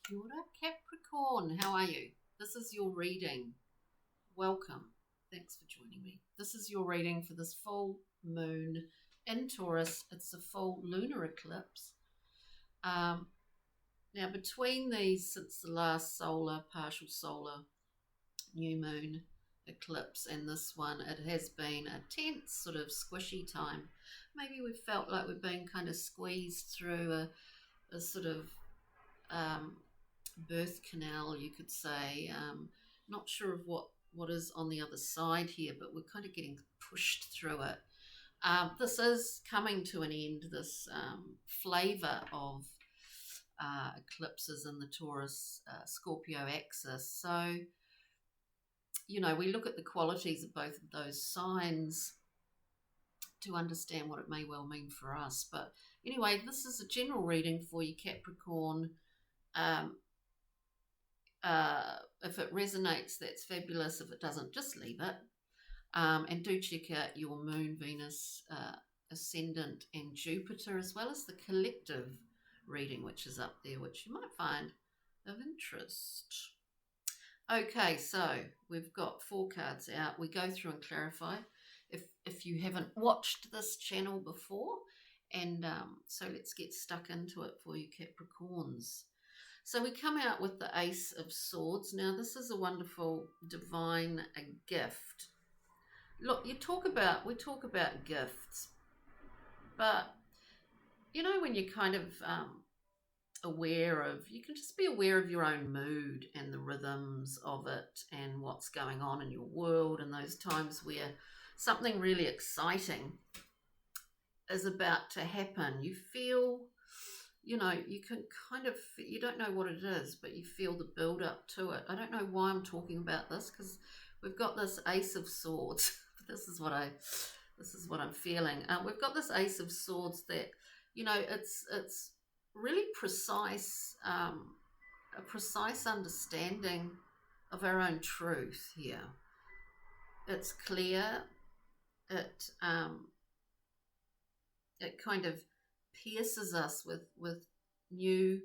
Kia ora, Capricorn. How are you? This is your reading. Welcome. Thanks for joining me. This is your reading for this full moon in Taurus. It's a full lunar eclipse. Now, between these, since the last partial solar new moon eclipse and this one, it has been a tense, sort of squishy time. Maybe we've felt like we've been kind of squeezed through a sort of birth canal, you could say. Not sure of what is on the other side here, but we're kind of getting pushed through it. This is coming to an end, this flavour of eclipses in the Taurus Scorpio axis. So, we look at the qualities of both of those signs to understand what it may well mean for us. But anyway, this is a general reading for you, Capricorn. If it resonates, that's fabulous. If it doesn't, just leave it. And do check out your moon, Venus, ascendant, and Jupiter, as well as the collective reading, which is up there, which you might find of interest. Okay, so we've got 4 cards out. We go through and clarify if you haven't watched this channel before. And so let's get stuck into it for you, Capricorns. So we come out with the Ace of Swords. Now, this is a wonderful divine gift. Look, we talk about gifts, but when you're kind of you can just be aware of your own mood and the rhythms of it and what's going on in your world, and those times where something really exciting is about to happen. You feel, you can kind of, you don't know what it is, but you feel the build up to it. I don't know why I'm talking about this, because we've got this Ace of Swords. This is what I'm feeling. We've got this Ace of Swords that, it's really precise, a precise understanding of our own truth here. It's clear. It kind of pierces us with new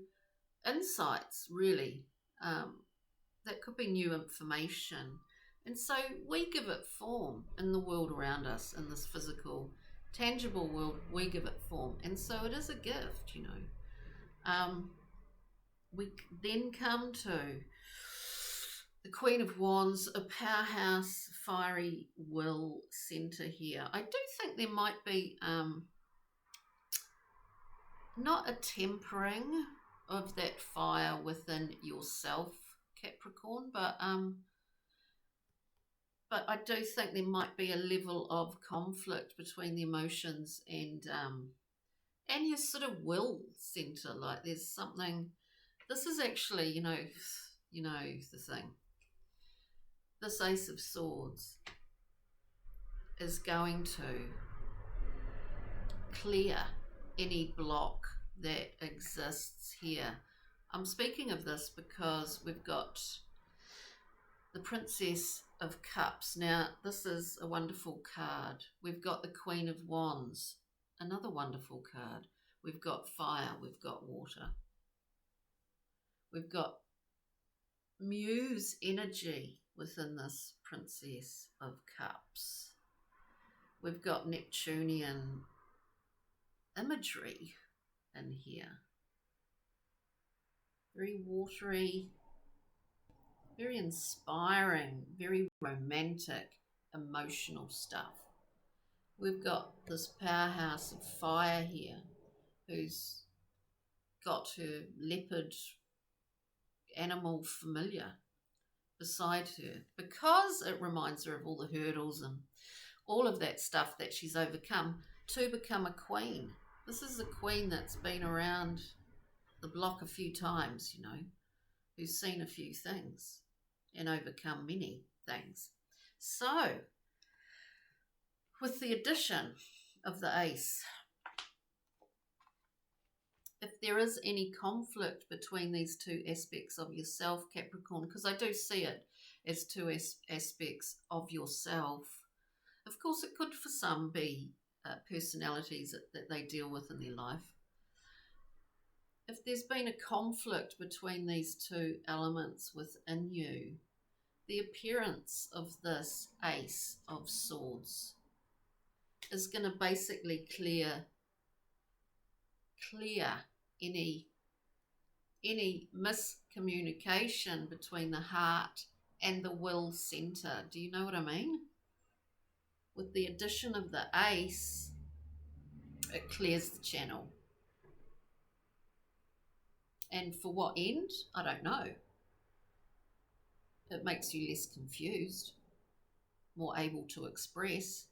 insights, really. That could be new information. And so we give it form in the world around us, in this physical, tangible world. We give it form. And so it is a gift, We then come to the Queen of Wands, a powerhouse, fiery will center here. I do think there might be not a tempering of that fire within yourself, Capricorn, but I do think there might be a level of conflict between the emotions and your sort of will center. Like there's something. This is actually, the thing. This Ace of Swords is going to clear any block that exists here. I'm speaking of this because we've got the Princess of Cups. Now, this is a wonderful card. We've got the Queen of Wands, another wonderful card. We've got fire, we've got water. We've got muse energy within this Princess of Cups. We've got Neptunian imagery in here. Very watery, very inspiring, very romantic, emotional stuff. We've got this powerhouse of fire here who's got her leopard animal familiar beside her, because it reminds her of all the hurdles and all of that stuff that she's overcome to become a queen. This is a queen that's been around the block a few times, who's seen a few things and overcome many things. So, with the addition of the Ace, if there is any conflict between these 2 aspects of yourself, Capricorn, because I do see it as 2 aspects of yourself. Of course, it could for some be personalities that they deal with in their life. if there's been a conflict between these two elements within you, the appearance of this Ace of Swords is going to basically clear any miscommunication between the heart and the will center. Do you know what I mean? With the addition of the Ace, it clears the channel. And for what end? I don't know. It makes you less confused, more able to express,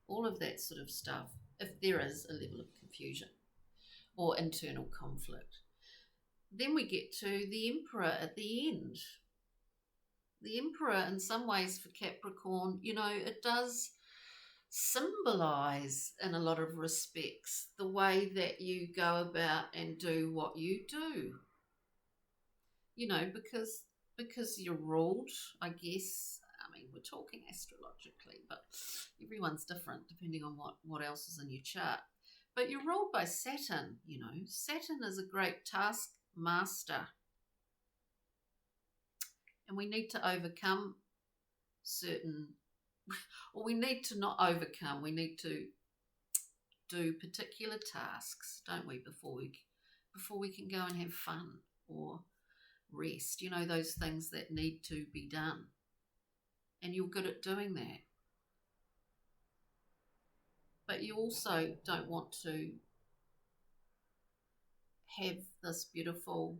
all of that sort of stuff, if there is a level of confusion or internal conflict. Then we get to the Emperor at the end. The Emperor, in some ways, for Capricorn, it does symbolize, in a lot of respects, the way that you go about and do what you do. Because you're ruled, I guess. I mean, we're talking astrologically, but everyone's different depending on what else is in your chart. But you're ruled by Saturn, Saturn is a great task master. And we need to overcome we need to not overcome, we need to do particular tasks, don't we, before we can go and have fun or rest, those things that need to be done. And you're good at doing that. But you also don't want to have this beautiful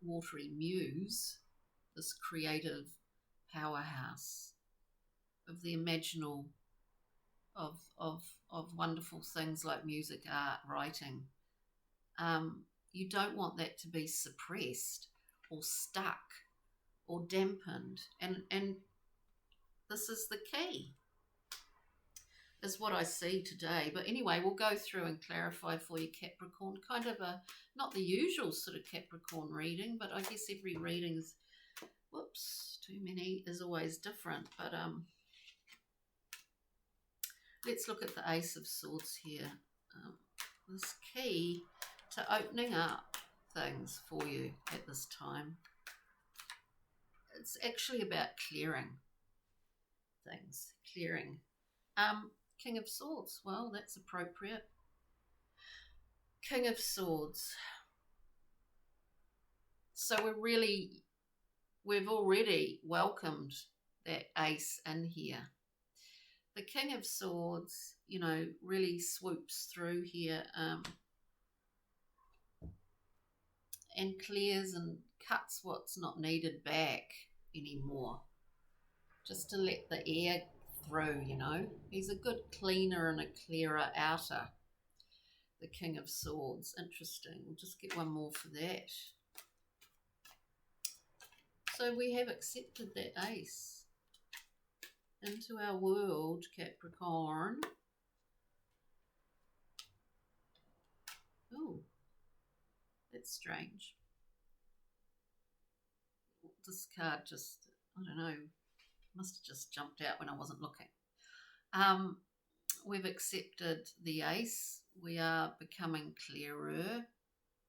watery muse, this creative powerhouse of the imaginal, of wonderful things like music, art, writing. You don't want that to be suppressed or stuck or dampened. And this is the key, is what I see today. But anyway, we'll go through and clarify for you, Capricorn. Kind of not the usual sort of Capricorn reading, but I guess every reading's, too many, is always different. But let's look at the Ace of Swords here. This key to opening up things for you at this time. It's actually about clearing things, King of Swords, well, that's appropriate. King of Swords. So we've already welcomed that Ace in here. The King of Swords, really swoops through here and clears and cuts what's not needed back anymore, just to let the air through, He's a good cleaner and a clearer outer, the King of Swords. Interesting. We'll just get one more for that. So we have accepted that Ace into our world, Capricorn. Oh, that's strange. This card just, I don't know, must have just jumped out when I wasn't looking. We've accepted the Ace. We are becoming clearer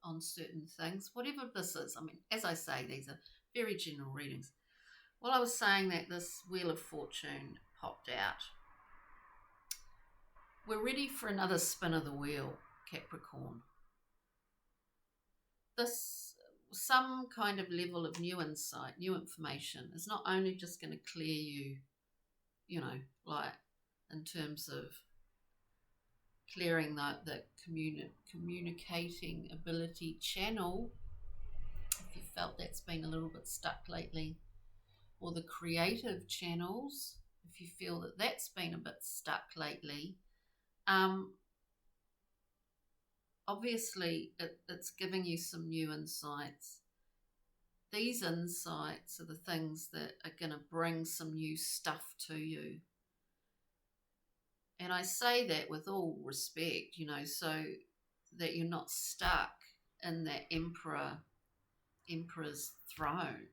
on certain things, whatever this is. I mean, as I say, these are very general readings. Well, I was saying that this Wheel of Fortune popped out. We're ready for another spin of the wheel, Capricorn. Some kind of level of new insight, new information is not only just going to clear you, like in terms of clearing the communicating ability channel, if you felt that's been a little bit stuck lately, or the creative channels, if you feel that that's been a bit stuck lately, obviously it's giving you some new insights. These insights are the things that are going to bring some new stuff to you. And I say that with all respect, so that you're not stuck in that emperor's throne,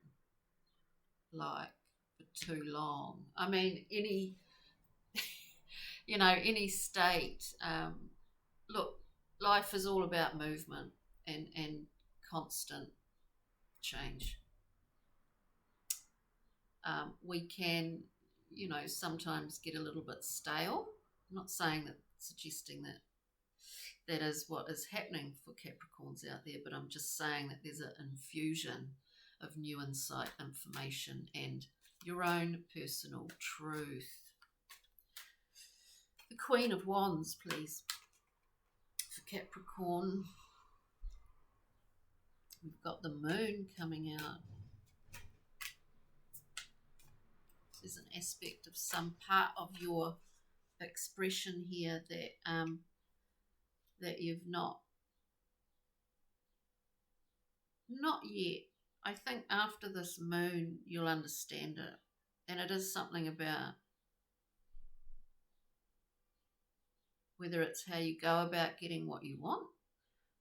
like, for too long. I mean, any state, look, life is all about movement and constant change. We can, sometimes get a little bit stale. I'm not saying that, suggesting that that is what is happening for Capricorns out there, but I'm just saying that there's an infusion of new insight, information, and your own personal truth. The Queen of Wands, please, for Capricorn. We've got the moon coming out. There's an aspect of some part of your expression here that you've not yet. I think after this moon you'll understand it, and it is something about whether it's how you go about getting what you want,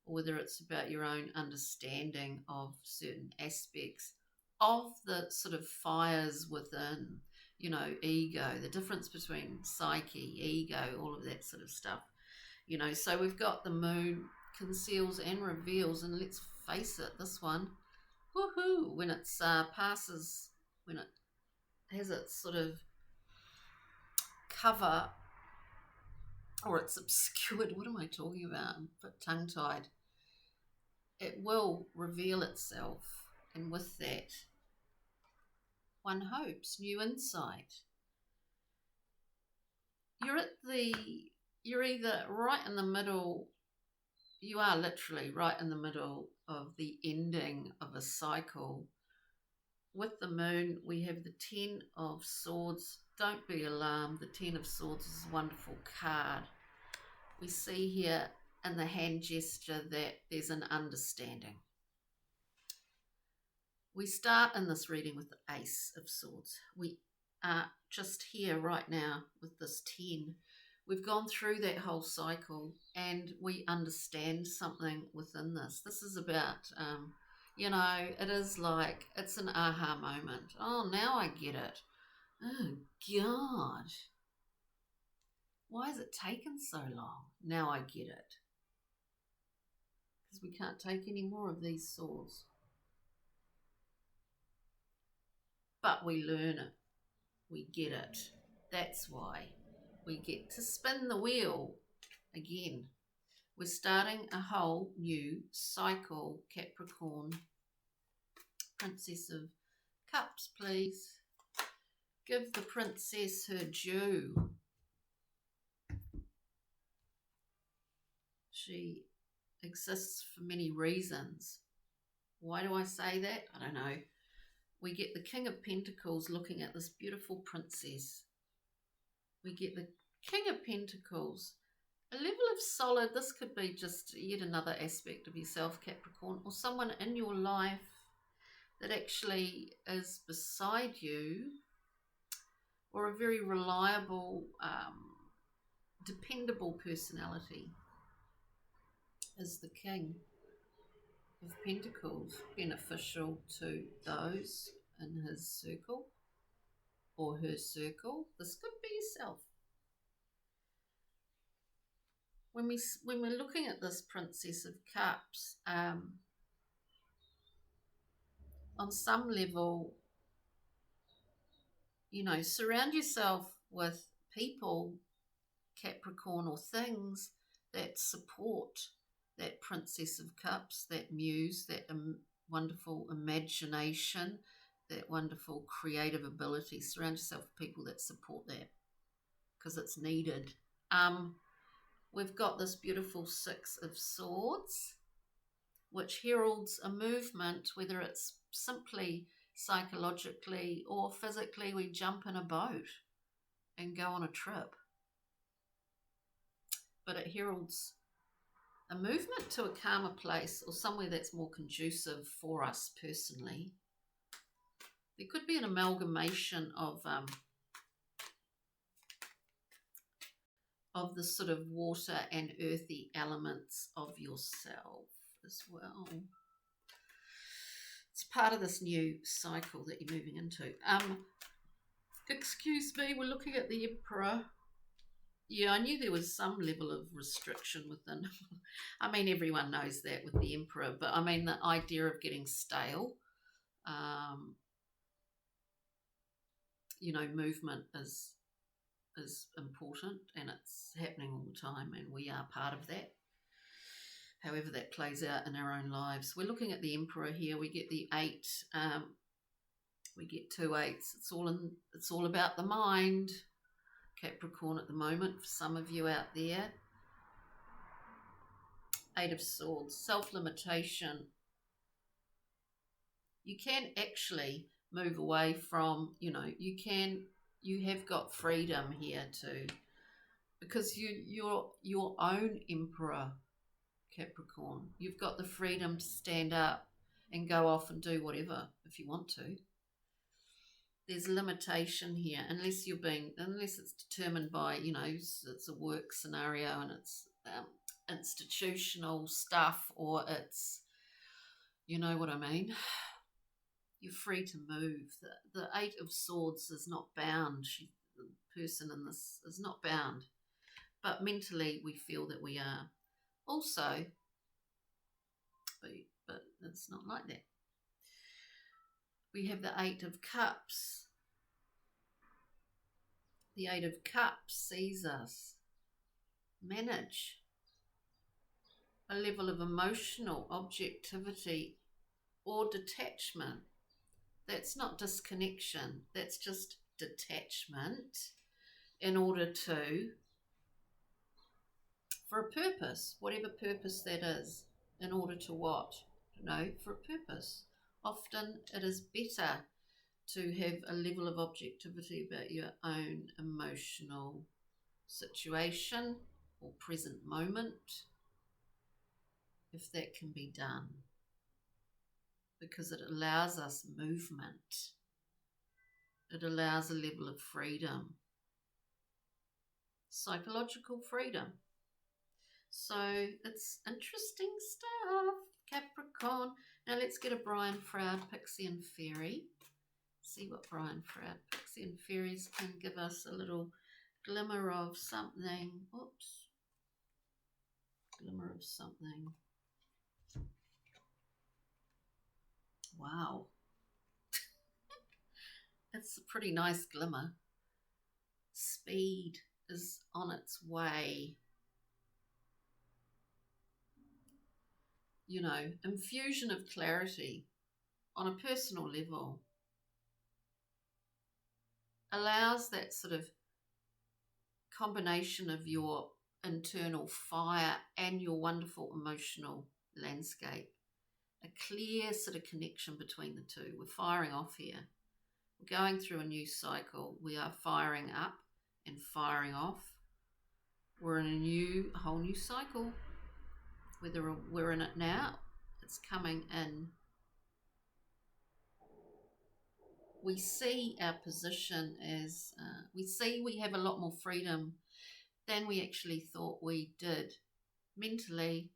or whether it's about your own understanding of certain aspects of the sort of fires within, ego, the difference between psyche, ego, all of that sort of stuff. So we've got the moon conceals and reveals, and let's face it, this one, woohoo, when it's passes, when it has its sort of cover, or it's obscured, what am I talking about? I'm a bit tongue-tied. It will reveal itself, and with that, one hopes new insight. You're either right in the middle, you are literally right in the middle of the ending of a cycle. With the moon, we have the 10 of Swords. Don't be alarmed. The 10 of Swords is a wonderful card. We see here in the hand gesture that there's an understanding. We start in this reading with the Ace of Swords. We are just here right now with this 10. We've gone through that whole cycle and we understand something within this. This is about, it is like, it's an aha moment. Oh, now I get it. Oh, God. Why has it taken so long? Now I get it. Because we can't take any more of these swords. But we learn it. We get it. That's why we get to spin the wheel again. We're starting a whole new cycle, Capricorn. Princess of Cups, please. Give the princess her due. She exists for many reasons. Why do I say that? I don't know. We get the King of Pentacles looking at this beautiful princess. We get the King of Pentacles. A level of solid, this could be just yet another aspect of yourself, Capricorn, or someone in your life that actually is beside you, or a very reliable, dependable personality is the King of Pentacles, beneficial to those in his circle or her circle. This could be yourself. When we're looking at this Princess of Cups, on some level, surround yourself with people, Capricorn, or things that support that Princess of Cups, that muse, that wonderful imagination, that wonderful creative ability. Surround yourself with people that support that, because it's needed. We've got this beautiful Six of Swords, which heralds a movement, whether it's simply psychologically or physically. We jump in a boat and go on a trip. But it heralds a movement to a calmer place, or somewhere that's more conducive for us personally. There could be an amalgamation of the sort of water and earthy elements of yourself as well. It's part of this new cycle that you're moving into. Excuse me, we're looking at the Emperor. Yeah, I knew there was some level of restriction within. I mean, everyone knows that with the emperor, but I mean, the idea of getting stale, um, movement is important, and it's happening all the time, and we are part of that. However, that plays out in our own lives. We're looking at the emperor here. We get the 8. We get 2 8s. It's all about the mind. Capricorn at the moment for some of you out there. 8 of Swords, self-limitation. You can actually move away from, you have got freedom here too, because you're your own emperor, Capricorn. You've got the freedom to stand up and go off and do whatever if you want to. There's limitation here, unless it's determined by, it's a work scenario and it's institutional stuff, or it's, you know what I mean. You're free to move. The 8 of Swords is not bound. The person in this is not bound, but mentally we feel that we are. Also, but it's not like that. We have the 8 of Cups. The 8 of Cups sees us manage a level of emotional objectivity or detachment. That's not disconnection, that's just detachment in order to, for a purpose, whatever purpose that is, in order to what? For a purpose. Often it is better to have a level of objectivity about your own emotional situation or present moment, if that can be done, because it allows us movement. It allows a level of freedom, psychological freedom. So it's interesting stuff, Capricorn. Now let's get a Brian Froud, Pixie and Fairy. See what Brian Froud, Pixie and Fairies can give us a little glimmer of something. Oops. Glimmer of something. Wow. It's a pretty nice glimmer. Speed is on its way. Infusion of clarity on a personal level allows that sort of combination of your internal fire and your wonderful emotional landscape. A clear sort of connection between the two. We're firing off here. We're going through a new cycle. We are firing up and firing off. We're in a whole new cycle. Whether we're in it now, it's coming in. We see our position as, we have a lot more freedom than we actually thought we did, mentally,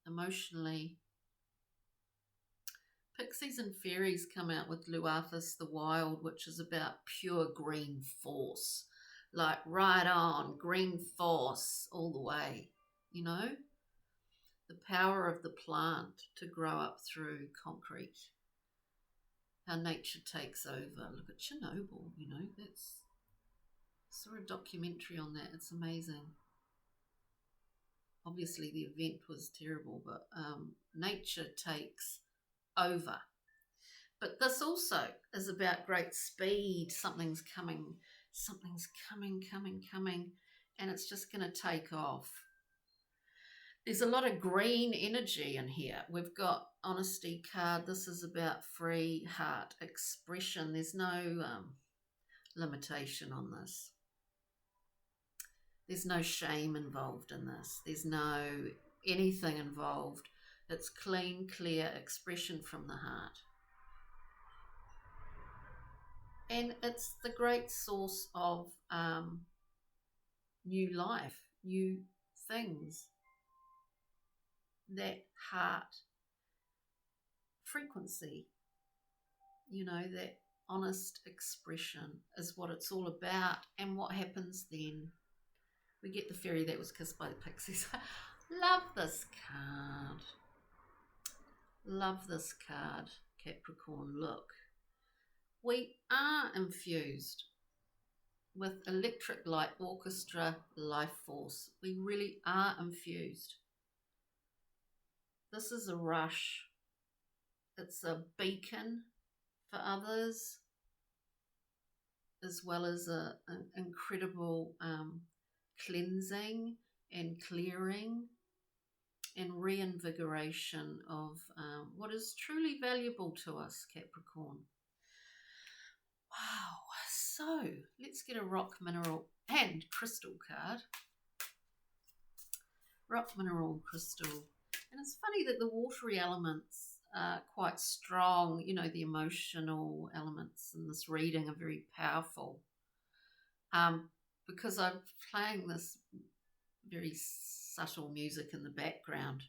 emotionally. Pixies and Fairies come out with Luathis the Wild, which is about pure green force, like right on, green force all the way, the power of the plant to grow up through concrete. How nature takes over. Look at Chernobyl, I saw a documentary on that. It's amazing. Obviously the event was terrible, but nature takes over. But this also is about great speed. Something's coming, and it's just going to take off. There's a lot of green energy in here. We've got Honesty card. This is about free heart expression. There's no limitation on this. There's no shame involved in this. There's no anything involved. It's clean, clear expression from the heart. And it's the great source of new life, new things. That heart frequency, that honest expression is what it's all about. And what happens then? We get the fairy that was kissed by the pixies. Love this card. Love this card, Capricorn. Look, we are infused with electric light orchestra life force. We really are infused. This is a rush. It's a beacon for others, as well as an incredible cleansing and clearing and reinvigoration of what is truly valuable to us, Capricorn. Wow. So let's get a rock, mineral and crystal card. Rock, mineral and crystal. And it's funny that the watery elements are quite strong. You know, the emotional elements in this reading are very powerful. Because I'm playing this very subtle music in the background.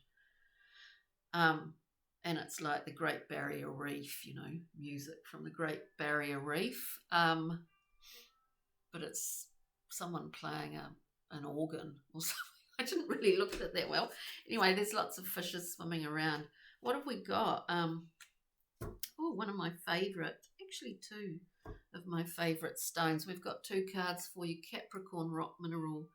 And it's like the Great Barrier Reef, you know, music from the Great Barrier Reef. But it's someone playing an organ or something. I didn't really look at it that well. Anyway, there's lots of fishes swimming around. What have we got? One of my favourite, actually two of my favourite stones. We've got two cards for you, Capricorn, rock, mineral,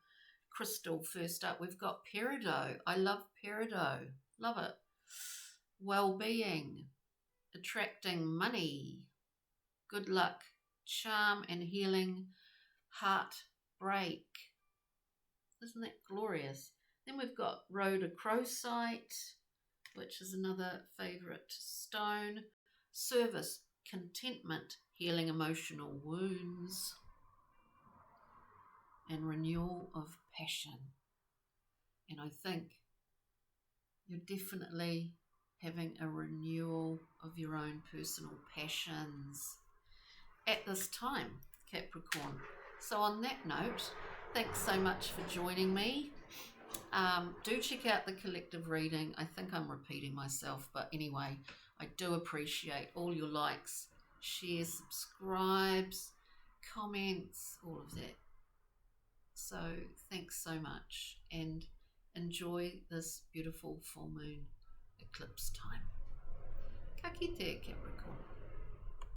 crystal. First up, we've got peridot. I love peridot. Love it. Well-being, attracting money, good luck, charm and healing, heartbreak. Isn't that glorious? Then we've got rhodochrosite, which is another favourite stone. Service, contentment, healing emotional wounds, and renewal of passion. And I think you're definitely having a renewal of your own personal passions at this time, Capricorn. So on that note, thanks so much for joining me. Do check out the collective reading. I think I'm repeating myself, but anyway, I do appreciate all your likes, shares, subscribes, comments, all of that. So thanks so much and enjoy this beautiful full moon eclipse time. Ka kite, Capricorn.